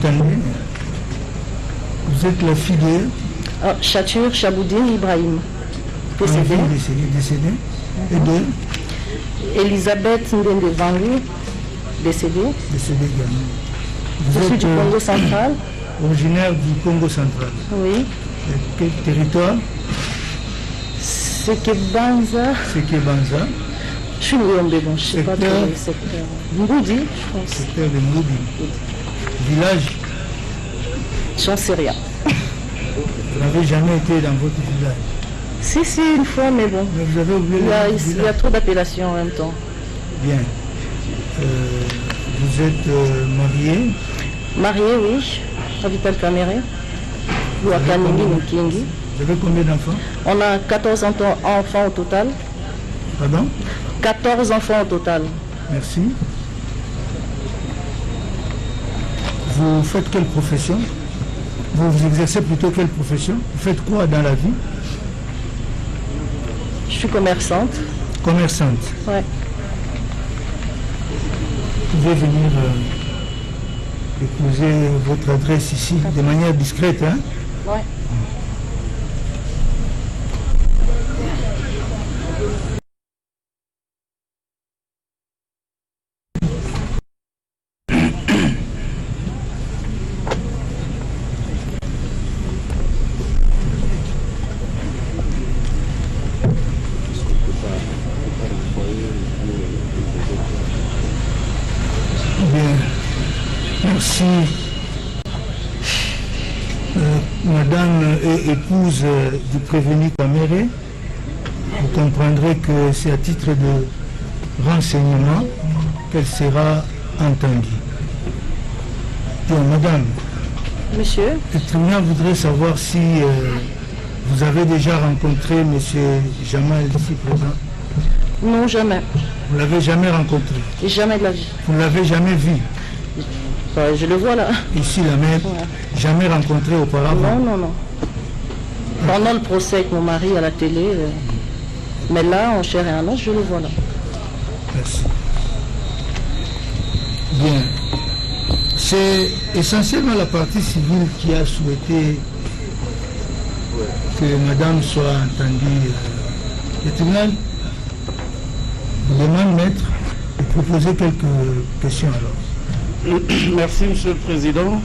année. Vous êtes la fille de Chatur Chaboudine Ibrahim, décédée. Décédée. Et de Elisabeth Ndende Vangu, décédée. Décédée également. Je suis du Congo central. Originaire du Congo central. Oui. Et quel territoire? C'est Kebanza. C'est Kebanza. Je suis Nyombe, bon, je ne sais pas trop le secteur. Mboudi, je pense. Secteur de Mboudi. Village? J'en sais rien. Vous n'avez jamais été dans votre village? Si, une fois, mais bon. Mais vous avez oublié il y a trop d'appellations en même temps. Bien. Vous êtes marié? Marié, oui. À Vital Caméré. Ou à Kanini Nkingi. Vous avez combien d'enfants? On a 14 enfants au total. Pardon? 14 enfants au total. Merci. Vous faites quelle profession? Vous exercez plutôt quelle profession? Vous faites quoi dans la vie? Je suis commerçante. Commerçante? Ouais. Vous pouvez venir déposer votre adresse ici de manière discrète, hein? Ouais. Merci. Madame est épouse du prévenu Caméré. Vous comprendrez que c'est à titre de renseignement qu'elle sera entendue. Bien, madame. Monsieur. Le tribunal voudrait savoir si vous avez déjà rencontré M. Jamal ici présent. Non, jamais. Vous ne l'avez jamais rencontré? Jamais de la vie. Vous ne l'avez jamais vu? Je le vois là. Ici, la même. Ouais. Jamais rencontré auparavant? Non. Pendant le procès avec mon mari à la télé, mais là, en chair et en os, je le vois là. Merci. Bien. C'est essentiellement la partie civile qui a souhaité que madame soit entendue. Le tribunal vous demande, maître, de proposer quelques questions alors. Merci, Monsieur le Président.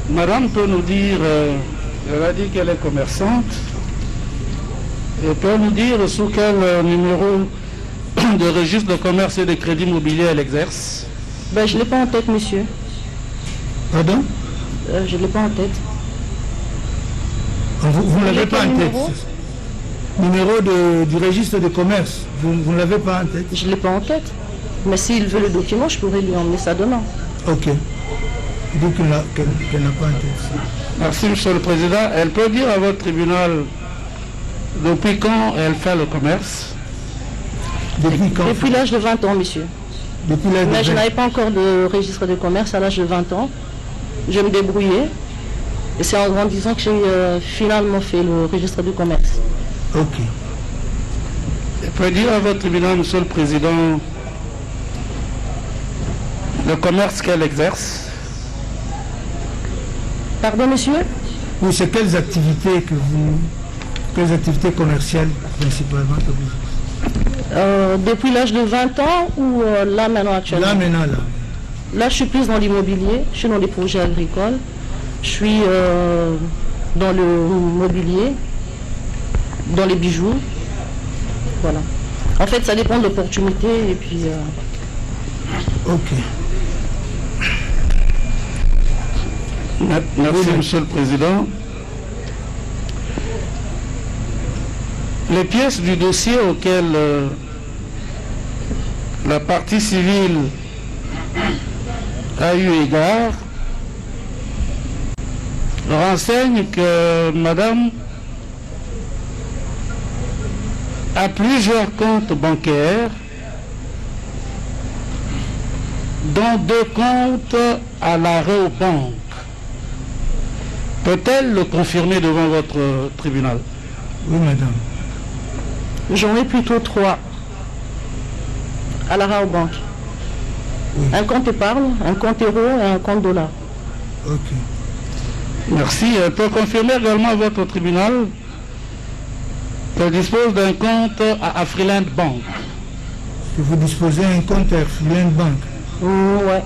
Madame peut nous dire, elle a dit qu'elle est commerçante, et peut nous dire sous quel numéro de registre de commerce et de crédit immobilier elle exerce? Ben, je ne l'ai pas en tête, monsieur. Pardon? Je ne l'ai pas en tête. Vous ne l'avez pas en tête? Numéro du registre de commerce, vous ne l'avez pas en tête? Je ne l'ai pas en tête. Mais s'il veut le document, je pourrais lui emmener ça demain. Ok. Il dit qu'elle n'a pas en tête. Merci, Monsieur le Président. Elle peut dire à votre tribunal depuis quand elle fait le commerce? Depuis quand? Depuis l'âge de 20 ans, monsieur. Depuis l'âge de 20 ans. Mais je n'avais pas encore de registre de commerce à l'âge de 20 ans. Je me débrouillais. Et c'est en grandissant que j'ai finalement fait le registre de commerce. Ok. Elle peut dire à votre tribunal, Monsieur le Président, le commerce qu'elle exerce? Pardon, monsieur? Oui, c'est quelles activités activités commerciales principalement que vous... Depuis l'âge de 20 ans ou là maintenant actuellement? Là maintenant, là. Là, je suis plus dans l'immobilier, je suis dans les projets agricoles, je suis dans le mobilier, dans les bijoux. Voilà. En fait, ça dépend de l'opportunité et puis... Ok. Merci, Monsieur le Président. Les pièces du dossier auxquelles la partie civile a eu égard renseignent que Madame a plusieurs comptes bancaires, dont 2 comptes à la Réobank. Peut-elle le confirmer devant votre tribunal? Oui, madame. J'en ai plutôt 3 à la Raobank. Oui. Un compte épargne, un compte euro et un compte dollar. Ok. Merci. Pour confirmer également votre tribunal, qu'elle dispose d'un compte à Afriland Bank. Que vous disposez d'un compte à Afriland Bank. Ouais,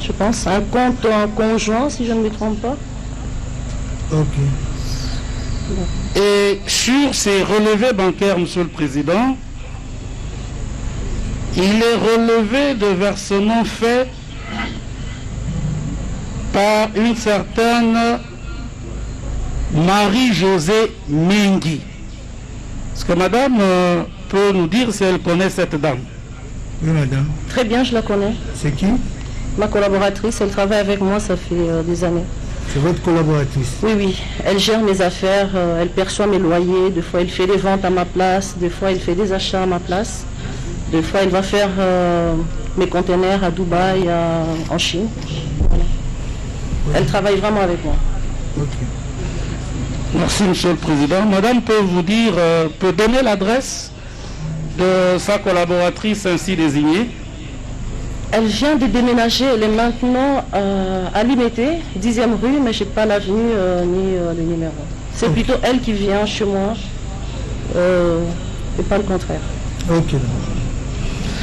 je pense. Un compte en conjoint, si je ne me trompe pas. Ok. Et sur ces relevés bancaires, Monsieur le Président, il est relevé de versements faits par une certaine Marie-Josée Mengi. Est-ce que madame peut nous dire si elle connaît cette dame? Oui, madame. Très bien, je la connais. C'est qui? Ma collaboratrice, elle travaille avec moi, ça fait des années. C'est votre collaboratrice. Oui, oui. Elle gère mes affaires, elle perçoit mes loyers. Des fois, elle fait des ventes à ma place. Des fois, elle fait des achats à ma place. Des fois, elle va faire mes conteneurs à Dubaï, en Chine. Voilà. Elle travaille vraiment avec moi. Ok. Merci, Monsieur le Président. Madame peut vous dire, peut donner l'adresse de sa collaboratrice ainsi désignée? Elle vient de déménager, elle est maintenant à Limété, 10e rue, mais je n'ai pas l'avenue ni le numéro. C'est plutôt elle qui vient chez moi, et pas le contraire. Ok.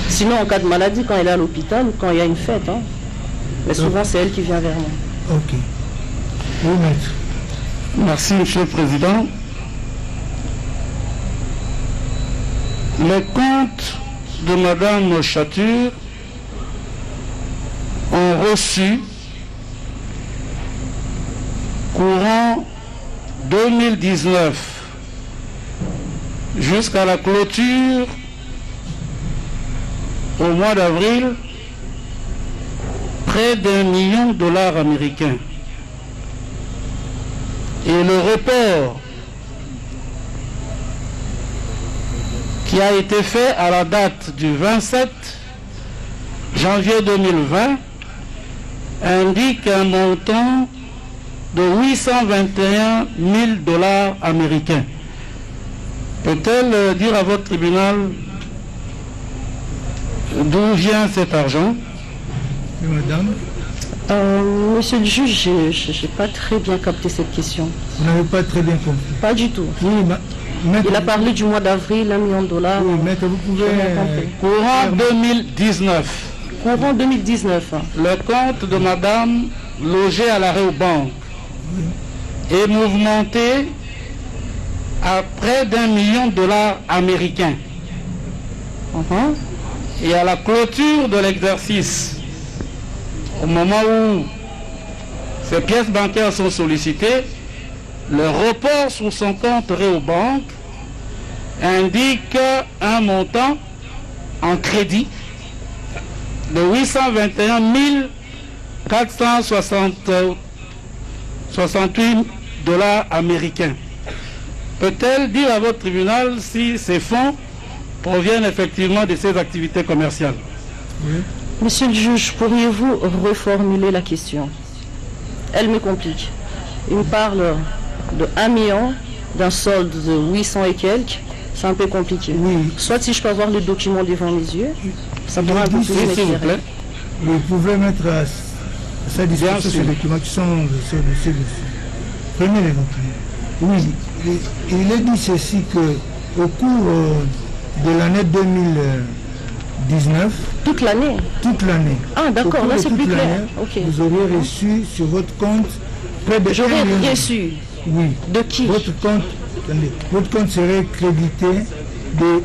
Sinon, en cas de maladie, quand elle est à l'hôpital ou quand il y a une fête, hein. Mais souvent, c'est elle qui vient vers moi. Ok. Oui, maître. Merci, Monsieur le Président. Les comptes de Madame Chature ont reçu courant 2019 jusqu'à la clôture au mois d'avril près d'1 million de dollars américains. Et le report qui a été fait à la date du 27 janvier 2020 indique un montant de 821 000 dollars américains. Peut-elle dire à votre tribunal d'où vient cet argent? Oui, madame. Monsieur le juge, je n'ai pas très bien capté cette question. Vous n'avez pas très bien compris. Pas du tout. Oui, maître. Il a parlé du mois d'avril, 1 million de dollars. Oui, maître, vous pouvez... Je n'ai pas compris. Courant 2019. Courant 2019. Le compte de madame logée à l'arrêt aux banques est mouvementé à près d'1 million de dollars américains. Et à la clôture de l'exercice, au moment où ces pièces bancaires sont sollicitées, le report sur son compte Réobank indique un montant en crédit de 821 468 dollars américains. Peut-elle dire à votre tribunal si ces fonds proviennent effectivement de ces activités commerciales? Oui. Monsieur le juge, pourriez-vous reformuler la question? Elle me complique. Il me parle de 1 million, d'un solde de 800 et quelques. C'est un peu compliqué. Oui. Soit si je peux avoir le document devant mes yeux, ça pourra un peu plus Oui, s'il vous plaît. Vous pouvez mettre à sa disposition sûr. ces documents qui sont sur le dossier. Prenez les documents. Oui, il est dit ceci que au cours de l'année 2019, toute l'année. toute l'année. Ah, au d'accord, cours là de c'est toute plus clair. l'année, Ok. Vous auriez reçu sur votre compte près de 1 J'aurais million. reçu. Oui. De qui? Votre compte, attendez, votre compte serait crédité de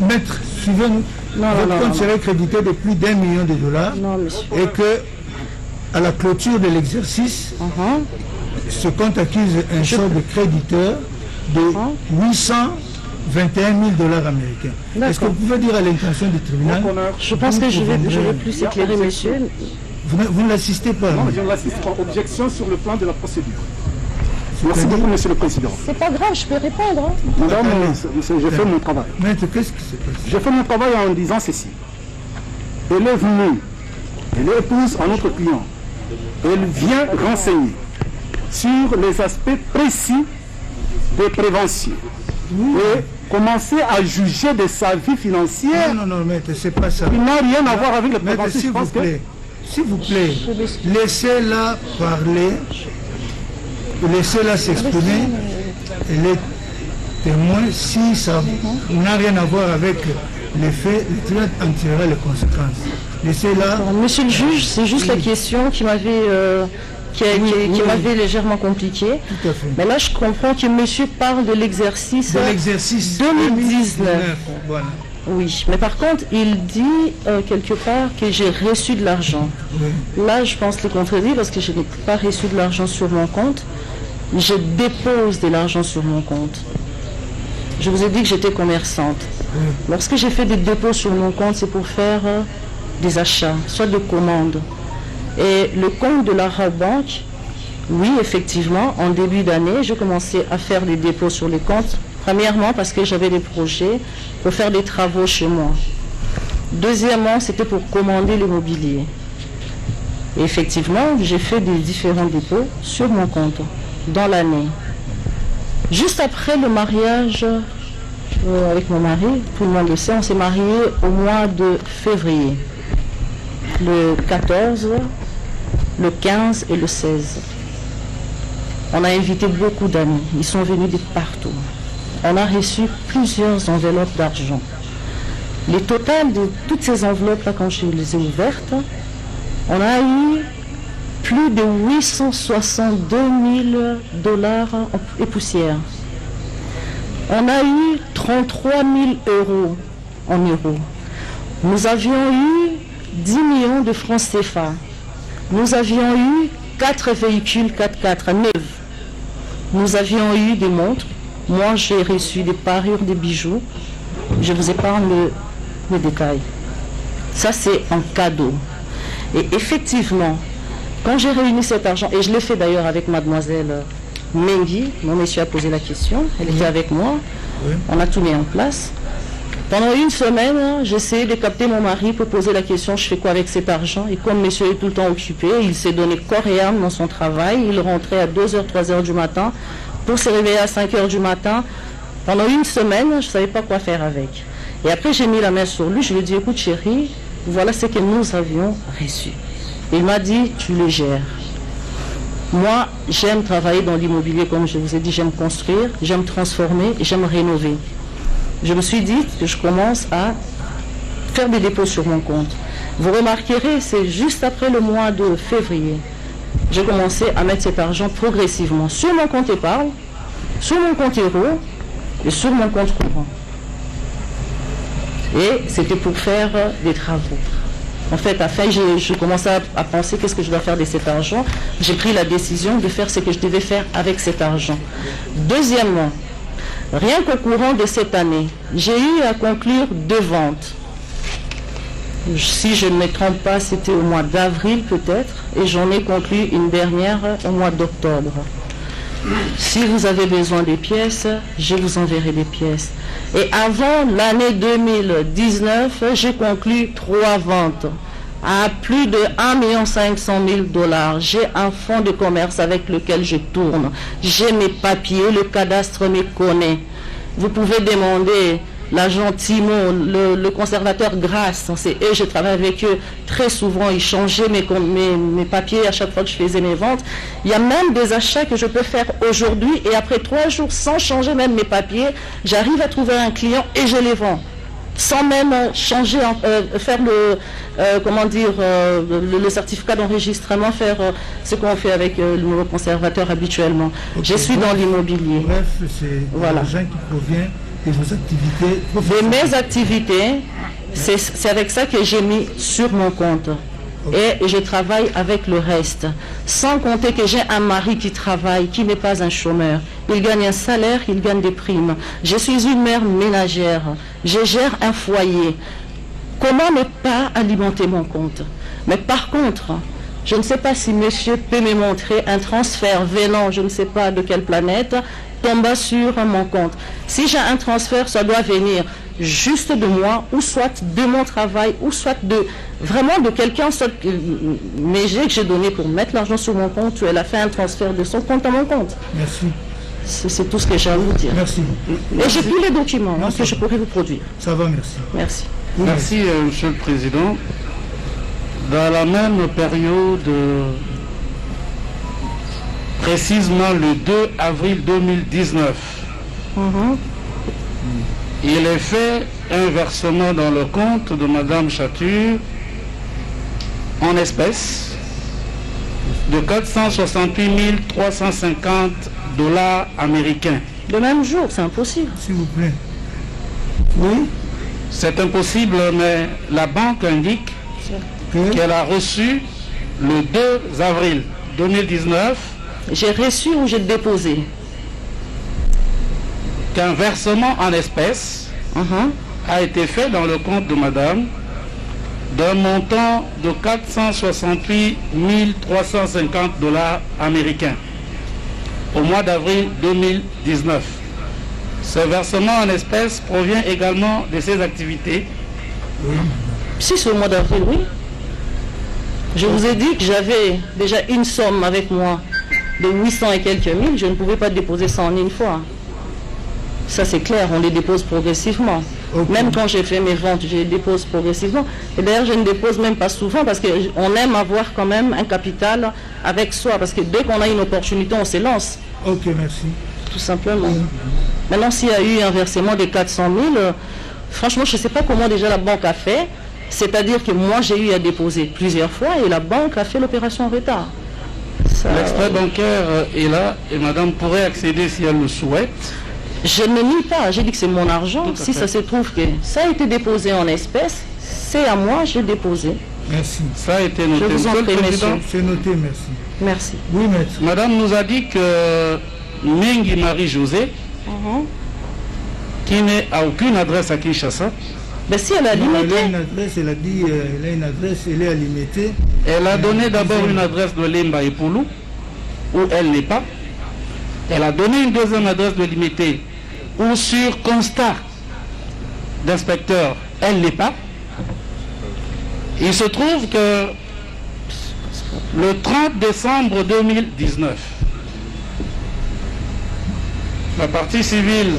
maître, suivez-nous. Non, Votre non, compte non, serait crédité de plus d'1 million de dollars Non, monsieur. et que à la clôture de l'exercice, ce compte accuse un sort de créditeur de 821 000 dollars américains. Est-ce que vous pouvez dire à l'intention du tribunal? Je pense que je vais plus éclairer, monsieur. Vous ne l'assistez pas. Non, je ne l'assiste pas. Objection sur le plan de la procédure. Merci beaucoup, Monsieur le Président. C'est pas grave, je peux répondre. Hein. Madame, j'ai fait mon travail. Maître, qu'est-ce qui se passe? J'ai fait mon travail en disant ceci. Elle est venue, elle est épouse à notre client. Elle vient renseigner sur les aspects précis de prévention. Et commencer à juger de sa vie financière. Non, maître, c'est pas ça. Il n'a rien à voir avec le Maître, préventif. s'il vous plaît, laissez-la parler, laissez-la s'exprimer, et les témoins, si ça n'a rien à voir avec les faits, le tribunal en tirera les conséquences. Laissez-la. Monsieur le juge, c'est juste la question qui m'avait m'avait légèrement compliqué. Tout à fait. Mais là, je comprends que monsieur parle de l'exercice 2019. Voilà. Oui, mais par contre, il dit quelque part que j'ai reçu de l'argent. Oui. Là, je pense le contredire parce que je n'ai pas reçu de l'argent sur mon compte. Je dépose de l'argent sur mon compte. Je vous ai dit que j'étais commerçante. Oui. Lorsque j'ai fait des dépôts sur mon compte, c'est pour faire des achats, soit de commandes. Et le compte de la Rabobank, oui, effectivement, en début d'année, j'ai commencé à faire des dépôts sur les comptes. Premièrement, parce que j'avais des projets pour faire des travaux chez moi. Deuxièmement, c'était pour commander l'immobilier. Et effectivement, j'ai fait des différents dépôts sur mon compte dans l'année. Juste après le mariage avec mon mari, tout le monde le sait, on s'est mariés au mois de février. Le 14, le 15 et le 16. On a invité beaucoup d'amis. Ils sont venus de partout. On a reçu plusieurs enveloppes d'argent. Le total de toutes ces enveloppes-là, quand je les ai ouvertes, on a eu plus de 862 000 $ et poussière. On a eu 33 000 € en euros. Nous avions eu 10 millions de francs CFA. Nous avions eu 4 véhicules 4x4 neufs. Nous avions eu des montres. Moi, j'ai reçu des parures, des bijoux. Je vous épargne le détail. Ça, c'est un cadeau. Et effectivement, quand j'ai réuni cet argent, et je l'ai fait d'ailleurs avec mademoiselle Mengi, mon monsieur a posé la question, elle était avec moi, on a tout mis en place. Pendant une semaine, j'essayais de capter mon mari pour poser la question, je fais quoi avec cet argent? Et comme monsieur est tout le temps occupé, il s'est donné corps et âme dans son travail, il rentrait à 2h, 3h du matin, pour se réveiller à 5h du matin. Pendant une semaine, je ne savais pas quoi faire avec. Et après, j'ai mis la main sur lui, je lui ai dit, écoute chérie, voilà ce que nous avions reçu. Il m'a dit, tu le gères. Moi, j'aime travailler dans l'immobilier, comme je vous ai dit, j'aime construire, j'aime transformer, j'aime rénover. Je me suis dit que je commence à faire des dépôts sur mon compte. Vous remarquerez, c'est juste après le mois de février. J'ai commencé à mettre cet argent progressivement sur mon compte épargne, sur mon compte euro et sur mon compte courant. Et c'était pour faire des travaux. En fait, afin, je commençais à penser qu'est-ce que je dois faire de cet argent. J'ai pris la décision de faire ce que je devais faire avec cet argent. Deuxièmement, rien qu'au courant de cette année, j'ai eu à conclure 2 ventes. Si je ne me trompe pas, c'était au mois d'avril peut-être, et j'en ai conclu une dernière au mois d'octobre. Si vous avez besoin des pièces, je vous enverrai des pièces. Et avant l'année 2019, j'ai conclu 3 ventes à plus de 1 500 000 $. J'ai un fonds de commerce avec lequel je tourne. J'ai mes papiers, le cadastre me connaît. Vous pouvez demander l'agent Timo, le conservateur Grasse, c'est eux, je travaille avec eux très souvent, ils changeaient mes papiers à chaque fois que je faisais mes ventes. Il y a même des achats que je peux faire aujourd'hui et après 3 jours, sans changer même mes papiers, j'arrive à trouver un client et je les vends. Sans même changer, faire le certificat d'enregistrement, faire ce qu'on fait avec le nouveau conservateur habituellement. Okay. Je suis dans l'immobilier. Bref, c'est l'argent qui provient de vos activités professionnelles. De mes activités, c'est avec ça que j'ai mis sur mon compte. Okay. Et je travaille avec le reste. Sans compter que j'ai un mari qui travaille, qui n'est pas un chômeur. Il gagne un salaire, il gagne des primes. Je suis une mère ménagère. Je gère un foyer. Comment ne pas alimenter mon compte? Mais par contre, je ne sais pas si monsieur peut me montrer un transfert venant, je ne sais pas de quelle planète, tombe sur mon compte. Si j'ai un transfert, ça doit venir juste de moi, ou soit de mon travail, ou soit de vraiment de quelqu'un, mais que j'ai donné pour mettre l'argent sur mon compte, elle a fait un transfert de son compte à mon compte. Merci. C'est tout ce que j'ai à vous dire. Merci. Et j'ai tous les documents Non, que je pourrais vous produire. Ça va, merci. Merci. Oui, Merci, Monsieur le Président. Dans la même période, précisément le 2 avril 2019, il est fait un versement dans le compte de Madame Chature en espèces de 468 350 $ américains. Le même jour, c'est impossible. s'il vous plaît. Oui, C'est impossible, mais la banque indique que qu'elle a reçu le 2 avril 2019 J'ai reçu ou j'ai déposé? qu'un versement en espèces a été fait dans le compte de Madame d'un montant de 468 350 $ américains au mois d'avril 2019. Ce versement en espèces provient également de ses activités. Si c'est au mois d'avril, oui. Je vous ai dit que j'avais déjà une somme avec moi de 800 et quelques mille. Je ne pouvais pas déposer ça en une fois. Ça c'est clair, on les dépose progressivement. Ok. Même quand j'ai fait mes ventes, je les dépose progressivement. Et d'ailleurs, je ne dépose même pas souvent parce qu'on aime avoir quand même un capital avec soi. Parce que dès qu'on a une opportunité, on se lance, ok, merci. tout simplement. Maintenant, s'il y a eu un versement de 400 000, franchement, je ne sais pas comment déjà la banque a fait. C'est-à-dire que moi, j'ai eu à déposer plusieurs fois et la banque a fait l'opération en retard. Ça, L'extrait bancaire est là et Madame pourrait accéder si elle le souhaite. je ne nie pas, j'ai dit que c'est mon argent. Tout à Si fait. ça se trouve que ça a été déposé en espèces, c'est à moi, j'ai déposé. Merci. Ça a été noté. Je vous en Monsieur le prie, Président, C'est noté, merci. Merci. Oui, maître. Madame nous a dit que Mengi Marie-Josée, qui n'est à aucune adresse à Kinshasa, Ben si elle a Non, elle a limité, une adresse, elle a dit, elle a une adresse, elle est à limiter. elle a donné d'abord une adresse de Lemba et Poulou, où elle n'est pas. Elle a donné une deuxième adresse de Limité, où sur constat d'inspecteur, elle n'est pas. Il se trouve que le 30 décembre 2019, la partie civile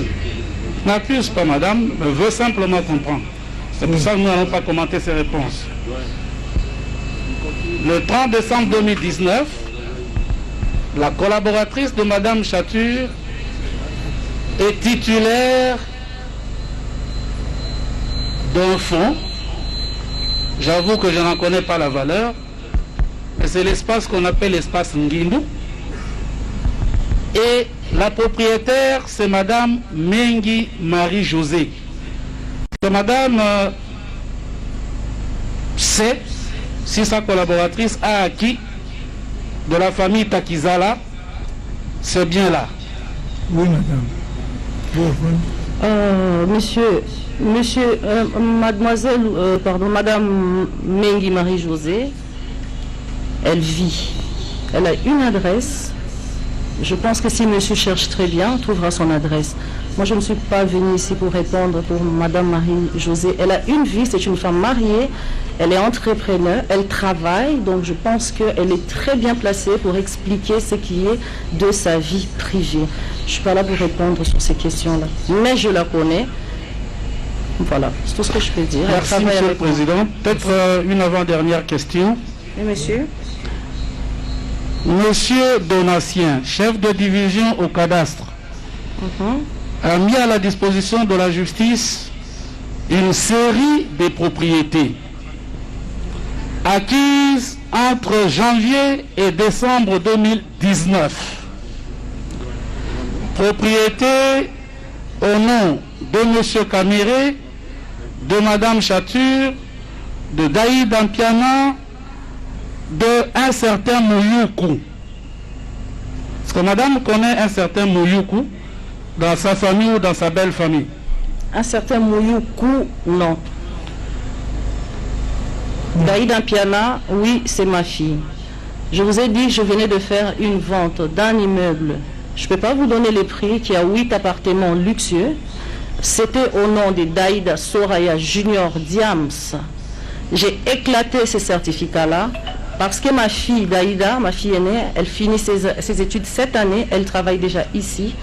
n'accuse pas madame, mais veut simplement comprendre. C'est pour ça que nous n'allons pas commenter ses réponses. Le 30 décembre 2019, la collaboratrice de madame Chature est titulaire d'un fonds. J'avoue que je n'en connais pas la valeur, mais c'est l'espace qu'on appelle l'espace Ngindou. Et la propriétaire, c'est madame Mengi Marie-Josée. Que madame sait si sa collaboratrice a acquis de la famille Takizala ce bien-là. Oui, madame. madame Mengi Marie-Josée, elle vit. Elle a une adresse. Je pense que si monsieur cherche très bien, on trouvera son adresse. Moi, je ne suis pas venue ici pour répondre pour madame Marie-Josée. Elle a une vie, c'est une femme mariée, elle est entrepreneur, elle travaille, donc je pense qu'elle est très bien placée pour expliquer ce qui est de sa vie privée. Je ne suis pas là pour répondre sur ces questions-là, mais je la connais. Voilà, c'est tout ce que je peux dire. Elle Merci, travaille monsieur le avec moi. Président. Peut-être une avant-dernière question. Oui, monsieur. Monsieur Donatien, chef de division au cadastre, a mis à la disposition de la justice une série de propriétés acquises entre janvier et décembre 2019. Propriétés au nom de monsieur Caméré, de madame Chature, de Daïd Ampiana, de un certain Mouyoukou. Est-ce que madame connaît un certain Mouyoukou dans sa famille ou dans sa belle famille? Un certain Mouyoukou, non. Daïd Ampiana, oui, c'est ma fille. Je vous ai dit que je venais de faire une vente d'un immeuble. Je ne peux pas vous donner les prix, qui a 8 appartements luxueux. C'était au nom de Daïda Soraya Junior Diams. J'ai éclaté ces certificats-là Parce que ma fille Daïda, ma fille aînée, elle finit ses études cette année, elle travaille déjà ici.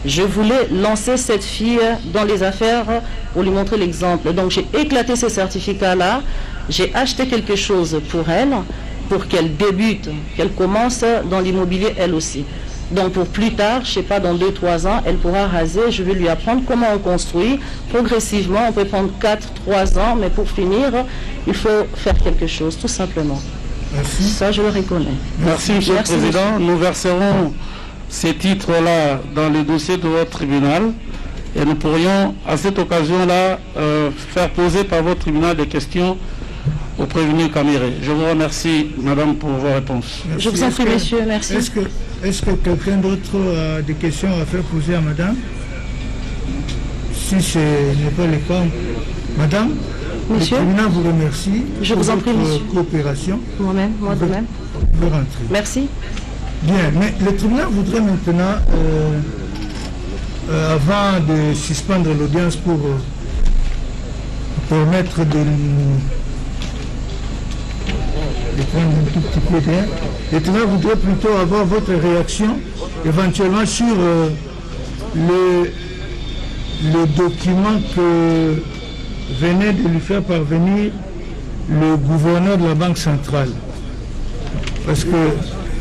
Je voulais lancer cette fille dans les affaires pour lui montrer l'exemple. Donc j'ai éclaté ce certificat-là, j'ai acheté quelque chose pour elle, pour qu'elle débute, qu'elle commence dans l'immobilier elle aussi. Donc pour plus tard, je ne sais pas, dans 2-3 ans, elle pourra raser, je vais lui apprendre comment on construit. Progressivement, on peut prendre 4-3 ans, mais pour finir, il faut faire quelque chose, tout simplement. Merci. Ça, je le reconnais. Merci, Monsieur le Président. Nous verserons ces titres-là dans le dossier de votre tribunal et nous pourrions, à cette occasion-là, faire poser par votre tribunal des questions au prévenu Caméré. Je vous remercie, Madame, pour vos réponses. Merci. Je vous en prie, messieurs, merci. Est-ce que quelqu'un d'autre a des questions à faire poser à Madame? Si ce n'est pas le cas, Madame, Monsieur, le tribunal vous remercie. Je vous en prie, pour votre monsieur. coopération. Moi-même, moi de même. Vous pouvez rentrer. Merci. Bien, mais le tribunal voudrait maintenant, avant de suspendre l'audience pour permettre de prendre un tout petit peu d'air, le tribunal voudrait plutôt avoir votre réaction éventuellement sur le document que venait de lui faire parvenir le gouverneur de la Banque centrale. Parce que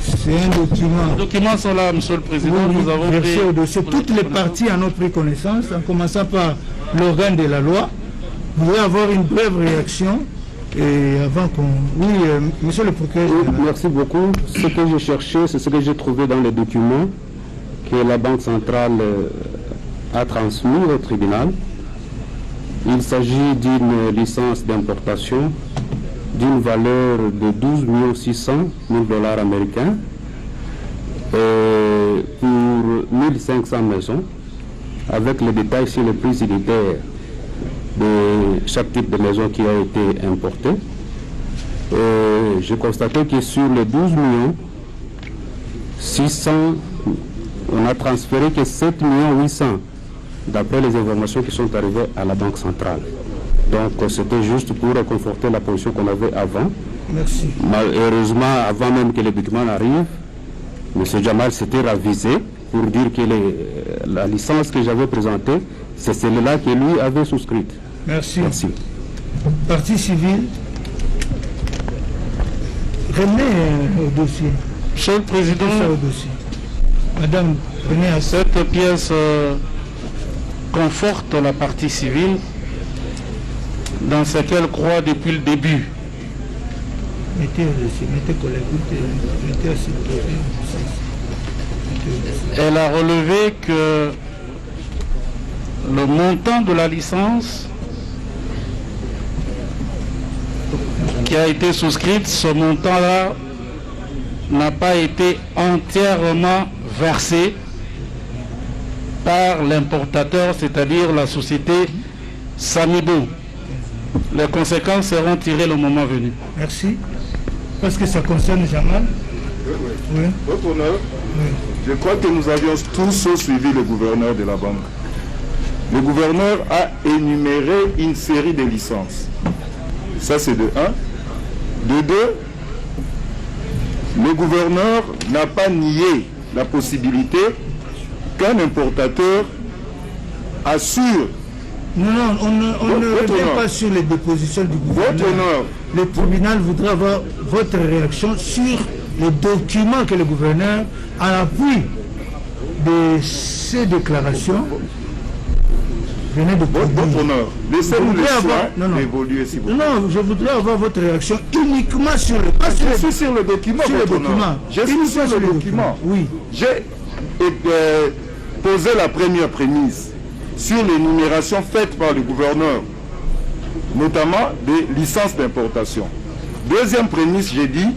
c'est un document. Les documents sont là, Monsieur le Président. Oui, nous avons versé pris au dossier. Toutes les parties en ont pris connaissance, en commençant par l'organe de la loi. Vous voulez avoir une brève réaction et avant qu'on... Oui, monsieur le procureur. Oui, merci beaucoup. Ce que j'ai cherché, c'est ce que j'ai trouvé dans les documents que la Banque centrale a transmis au tribunal. Il s'agit d'une licence d'importation d'une valeur de 12 600 000 $ américains pour 1500 maisons, avec les détails sur le prix unitaire de chaque type de maison qui a été importé. J'ai constaté que sur les 12 600 000, on a transféré que 7 800 000 d'après les informations qui sont arrivées à la Banque centrale. Donc c'était juste pour conforter la position qu'on avait avant. Merci. Malheureusement, avant même que les documents n'arrivent, M. Jamal s'était ravisé pour dire que la licence que j'avais présentée, c'est celle-là que lui avait souscrite. Merci. Merci. Partie civile. Revenez au dossier. Monsieur le Président, Ça au dossier. Madame, venez à ça. cette pièce conforte la partie civile dans ce qu'elle croit depuis le début. Mettez au dossier, mettez collègue, mettez assis au dossier. Elle a relevé que le montant de la licence qui a été souscrite, ce montant-là n'a pas été entièrement versé par l'importateur, c'est-à-dire la société Samibo. Les conséquences seront tirées le moment venu. Merci. Parce que ça concerne Jamal. Oui. Votre honneur, Oui. je crois que nous avions tous suivi le gouverneur de la banque. Le gouverneur a énuméré une série de licences. Ça, c'est de 1. De 2, le gouverneur n'a pas nié la possibilité qu'un importateur assure. Non, on ne Votre revient honneur. pas sur les dépositions du gouvernement. Votre honneur, Le tribunal voudrait avoir votre réaction sur les documents que le gouverneur, à l'appui de ces déclarations, venait de votre produire. honneur, laissez-nous Je le voudrais soin avoir- non. d'évoluer, s'il vous plaît. Non, je voudrais avoir votre réaction uniquement sur le, pas sur Je les- suis sur le document, sur le votre honneur. document. Je suis Uniquement sur le document. Oui. J'ai posé la première prémisse sur l'énumération faite par le gouverneur, notamment des licences d'importation. Deuxième prémisse, j'ai dit,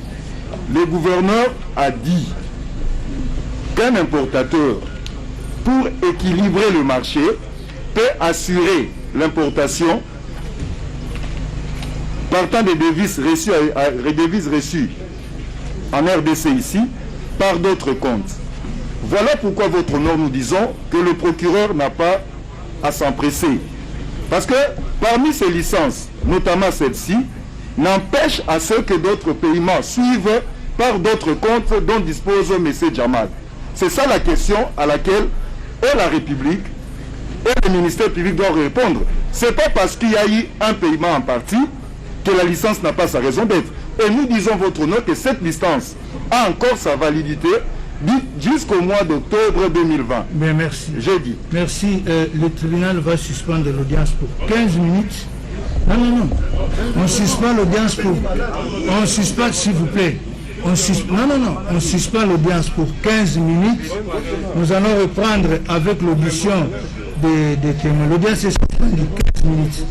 le gouverneur a dit qu'un importateur, pour équilibrer le marché, peut assurer l'importation partant des devises reçues en RDC ici, par d'autres comptes. Voilà pourquoi, votre honneur, nous disons que le procureur n'a pas à s'empresser. Parce que parmi ces licences, notamment celle-ci, n'empêche à ce que d'autres paiements suivent par d'autres comptes dont dispose M. Djamal. C'est ça la question à laquelle la République et le ministère public doivent répondre. Ce n'est pas parce qu'il y a eu un paiement en partie que la licence n'a pas sa raison d'être. Et nous disons votre nom que cette licence a encore sa validité jusqu'au mois d'octobre 2020. Bien, merci. J'ai dit. Merci. Le tribunal va suspendre l'audience pour 15 minutes. Non. On suspend l'audience pour... On suspend, s'il vous plaît. On suspend l'audience pour 15 minutes. Nous allons reprendre avec l'audition des témoins. L'audience est suspendue 15 minutes.